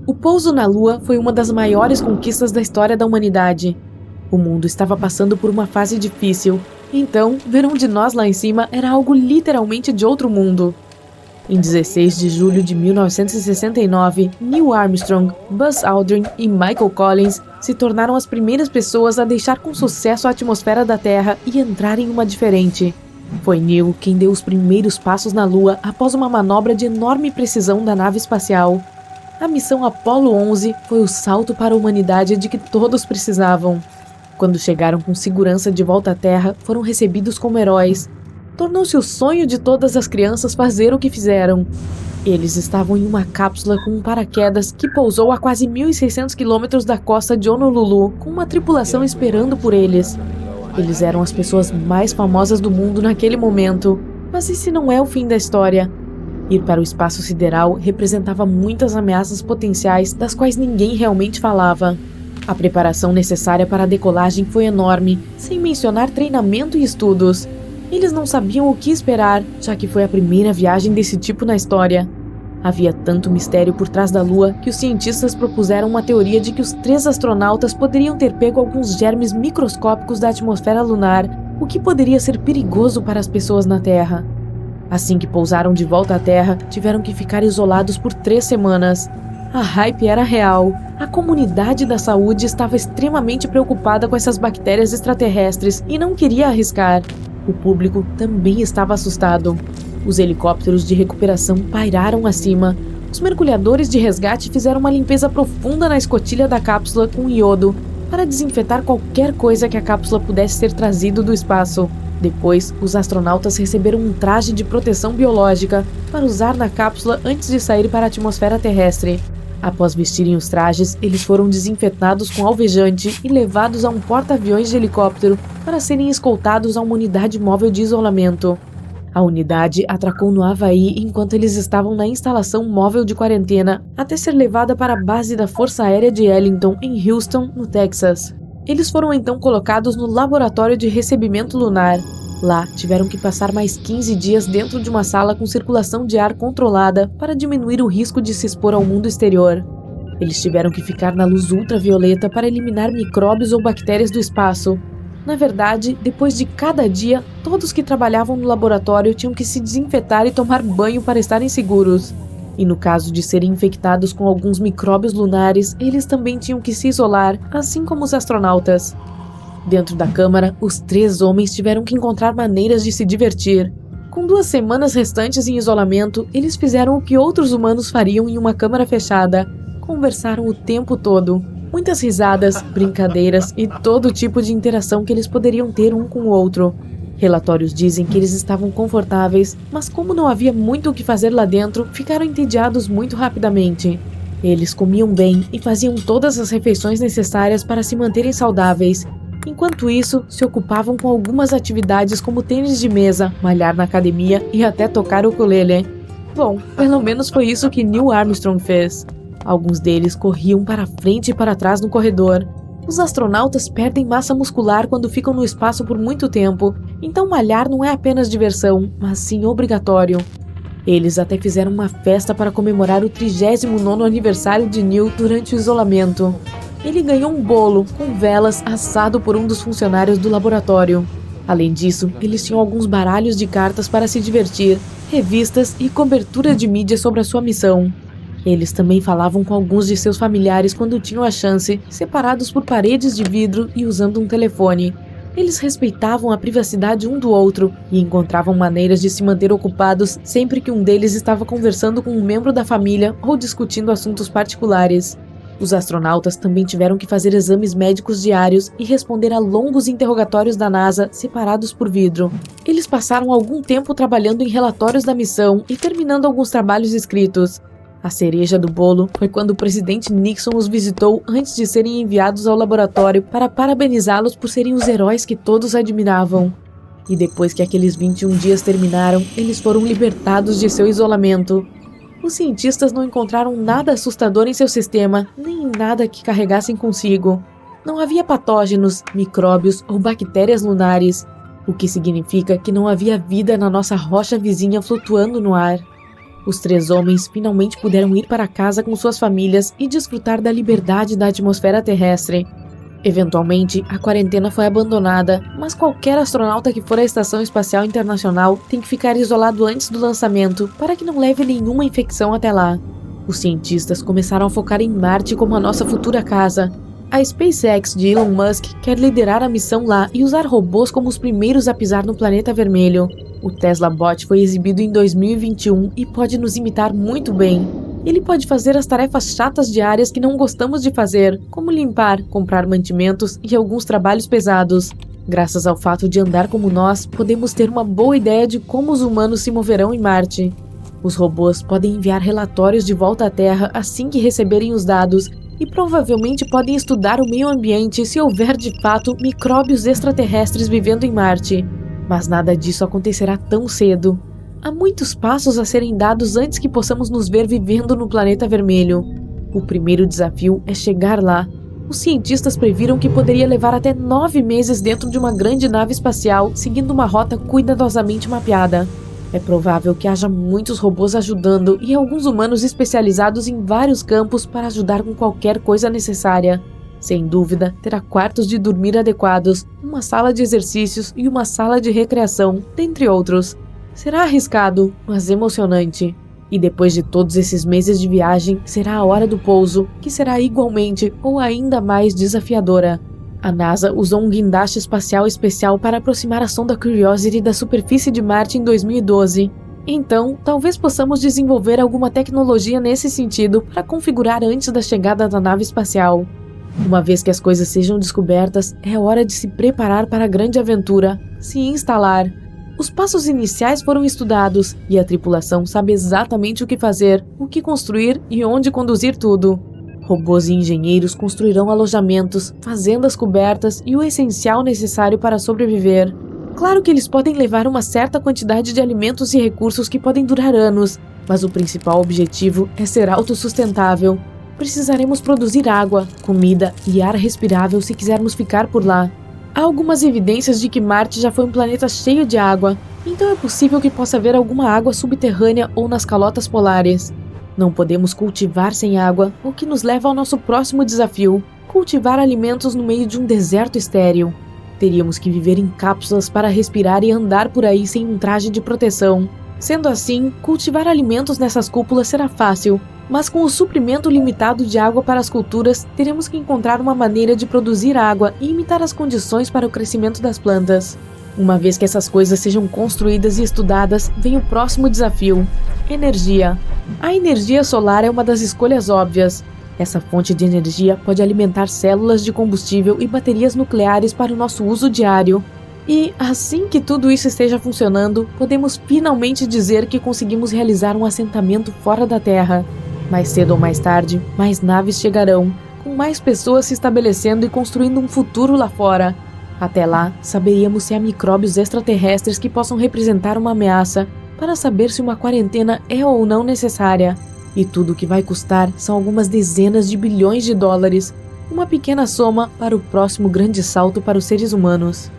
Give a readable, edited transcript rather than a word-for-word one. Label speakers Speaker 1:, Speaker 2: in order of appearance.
Speaker 1: O pouso na Lua foi uma das maiores conquistas da história da humanidade. O mundo estava passando por uma fase difícil, então ver um de nós lá em cima era algo literalmente de outro mundo. Em 16 de julho de 1969, Neil Armstrong, Buzz Aldrin e Michael Collins se tornaram as primeiras pessoas a deixar com sucesso a atmosfera da Terra e entrar em uma diferente. Foi Neil quem deu os primeiros passos na Lua após uma manobra de enorme precisão da nave espacial. A missão Apollo 11 foi o salto para a humanidade de que todos precisavam. Quando chegaram com segurança de volta à Terra, foram recebidos como heróis. Tornou-se o sonho de todas as crianças fazer o que fizeram. Eles estavam em uma cápsula com um paraquedas que pousou a quase 1.600 quilômetros da costa de Honolulu, com uma tripulação esperando por eles. Eles eram as pessoas mais famosas do mundo naquele momento. Mas esse não é o fim da história. Ir para o espaço sideral representava muitas ameaças potenciais das quais ninguém realmente falava. A preparação necessária para a decolagem foi enorme, sem mencionar treinamento e estudos. Eles não sabiam o que esperar, já que foi a primeira viagem desse tipo na história. Havia tanto mistério por trás da Lua que os cientistas propuseram uma teoria de que os 3 astronautas poderiam ter pego alguns germes microscópicos da atmosfera lunar, o que poderia ser perigoso para as pessoas na Terra. Assim que pousaram de volta à Terra, tiveram que ficar isolados por 3 semanas. A hype era real. A comunidade da saúde estava extremamente preocupada com essas bactérias extraterrestres e não queria arriscar. O público também estava assustado. Os helicópteros de recuperação pairaram acima. Os mergulhadores de resgate fizeram uma limpeza profunda na escotilha da cápsula com iodo para desinfetar qualquer coisa que a cápsula pudesse ter trazido do espaço. Depois, os astronautas receberam um traje de proteção biológica para usar na cápsula antes de sair para a atmosfera terrestre. Após vestirem os trajes, eles foram desinfetados com alvejante e levados a um porta-aviões de helicóptero para serem escoltados a uma unidade móvel de isolamento. A unidade atracou no Havaí enquanto eles estavam na instalação móvel de quarentena, até ser levada para a base da Força Aérea de Ellington, em Houston, no Texas. Eles foram então colocados no Laboratório de Recebimento Lunar. Lá, tiveram que passar mais 15 dias dentro de uma sala com circulação de ar controlada para diminuir o risco de se expor ao mundo exterior. Eles tiveram que ficar na luz ultravioleta para eliminar micróbios ou bactérias do espaço. Na verdade, depois de cada dia, todos que trabalhavam no laboratório tinham que se desinfetar e tomar banho para estarem seguros. E no caso de serem infectados com alguns micróbios lunares, eles também tinham que se isolar, assim como os astronautas. Dentro da câmara, os 3 homens tiveram que encontrar maneiras de se divertir. Com 2 semanas restantes em isolamento, eles fizeram o que outros humanos fariam em uma câmara fechada. Conversaram o tempo todo. Muitas risadas, brincadeiras e todo tipo de interação que eles poderiam ter um com o outro. Relatórios dizem que eles estavam confortáveis, mas como não havia muito o que fazer lá dentro, ficaram entediados muito rapidamente. Eles comiam bem e faziam todas as refeições necessárias para se manterem saudáveis. Enquanto isso, se ocupavam com algumas atividades como tênis de mesa, malhar na academia e até tocar o ukulele. Bom, pelo menos foi isso que Neil Armstrong fez. Alguns deles corriam para frente e para trás no corredor. Os astronautas perdem massa muscular quando ficam no espaço por muito tempo, então malhar não é apenas diversão, mas sim obrigatório. Eles até fizeram uma festa para comemorar o 39º aniversário de Neil durante o isolamento. Ele ganhou um bolo com velas assado por um dos funcionários do laboratório. Além disso, eles tinham alguns baralhos de cartas para se divertir, revistas e cobertura de mídia sobre a sua missão. Eles também falavam com alguns de seus familiares quando tinham a chance, separados por paredes de vidro e usando um telefone. Eles respeitavam a privacidade um do outro e encontravam maneiras de se manter ocupados sempre que um deles estava conversando com um membro da família ou discutindo assuntos particulares. Os astronautas também tiveram que fazer exames médicos diários e responder a longos interrogatórios da NASA separados por vidro. Eles passaram algum tempo trabalhando em relatórios da missão e terminando alguns trabalhos escritos. A cereja do bolo foi quando o presidente Nixon os visitou antes de serem enviados ao laboratório para parabenizá-los por serem os heróis que todos admiravam. E depois que aqueles 21 dias terminaram, eles foram libertados de seu isolamento. Os cientistas não encontraram nada assustador em seu sistema, nem em nada que carregassem consigo. Não havia patógenos, micróbios ou bactérias lunares, o que significa que não havia vida na nossa rocha vizinha flutuando no ar. Os 3 homens finalmente puderam ir para casa com suas famílias e desfrutar da liberdade da atmosfera terrestre. Eventualmente, a quarentena foi abandonada, mas qualquer astronauta que for à Estação Espacial Internacional tem que ficar isolado antes do lançamento para que não leve nenhuma infecção até lá. Os cientistas começaram a focar em Marte como a nossa futura casa. A SpaceX de Elon Musk quer liderar a missão lá e usar robôs como os primeiros a pisar no planeta vermelho. O Tesla Bot foi exibido em 2021 e pode nos imitar muito bem. Ele pode fazer as tarefas chatas diárias que não gostamos de fazer, como limpar, comprar mantimentos e alguns trabalhos pesados. Graças ao fato de andar como nós, podemos ter uma boa ideia de como os humanos se moverão em Marte. Os robôs podem enviar relatórios de volta à Terra assim que receberem os dados e provavelmente podem estudar o meio ambiente se houver de fato micróbios extraterrestres vivendo em Marte. Mas nada disso acontecerá tão cedo. Há muitos passos a serem dados antes que possamos nos ver vivendo no planeta vermelho. O primeiro desafio é chegar lá. Os cientistas previram que poderia levar até 9 meses dentro de uma grande nave espacial, seguindo uma rota cuidadosamente mapeada. É provável que haja muitos robôs ajudando e alguns humanos especializados em vários campos para ajudar com qualquer coisa necessária. Sem dúvida, terá quartos de dormir adequados, uma sala de exercícios e uma sala de recreação, dentre outros. Será arriscado, mas emocionante. E depois de todos esses meses de viagem, será a hora do pouso, que será igualmente ou ainda mais desafiadora. A NASA usou um guindaste espacial especial para aproximar a sonda Curiosity da superfície de Marte em 2012. Então, talvez possamos desenvolver alguma tecnologia nesse sentido para configurar antes da chegada da nave espacial. Uma vez que as coisas sejam descobertas, é hora de se preparar para a grande aventura, se instalar. Os passos iniciais foram estudados e a tripulação sabe exatamente o que fazer, o que construir e onde conduzir tudo. Robôs e engenheiros construirão alojamentos, fazendas cobertas e o essencial necessário para sobreviver. Claro que eles podem levar uma certa quantidade de alimentos e recursos que podem durar anos, mas o principal objetivo é ser autossustentável. Precisaremos produzir água, comida e ar respirável se quisermos ficar por lá. Há algumas evidências de que Marte já foi um planeta cheio de água, então é possível que possa haver alguma água subterrânea ou nas calotas polares. Não podemos cultivar sem água, o que nos leva ao nosso próximo desafio: cultivar alimentos no meio de um deserto estéril. Teríamos que viver em cápsulas para respirar e andar por aí sem um traje de proteção. Sendo assim, cultivar alimentos nessas cúpulas será fácil, mas com o suprimento limitado de água para as culturas, teremos que encontrar uma maneira de produzir água e imitar as condições para o crescimento das plantas. Uma vez que essas coisas sejam construídas e estudadas, vem o próximo desafio: energia. A energia solar é uma das escolhas óbvias. Essa fonte de energia pode alimentar células de combustível e baterias nucleares para o nosso uso diário. E, assim que tudo isso esteja funcionando, podemos finalmente dizer que conseguimos realizar um assentamento fora da Terra. Mais cedo ou mais tarde, mais naves chegarão, com mais pessoas se estabelecendo e construindo um futuro lá fora. Até lá, saberíamos se há micróbios extraterrestres que possam representar uma ameaça, para saber se uma quarentena é ou não necessária. E tudo o que vai custar são algumas dezenas de bilhões de dólares, uma pequena soma para o próximo grande salto para os seres humanos.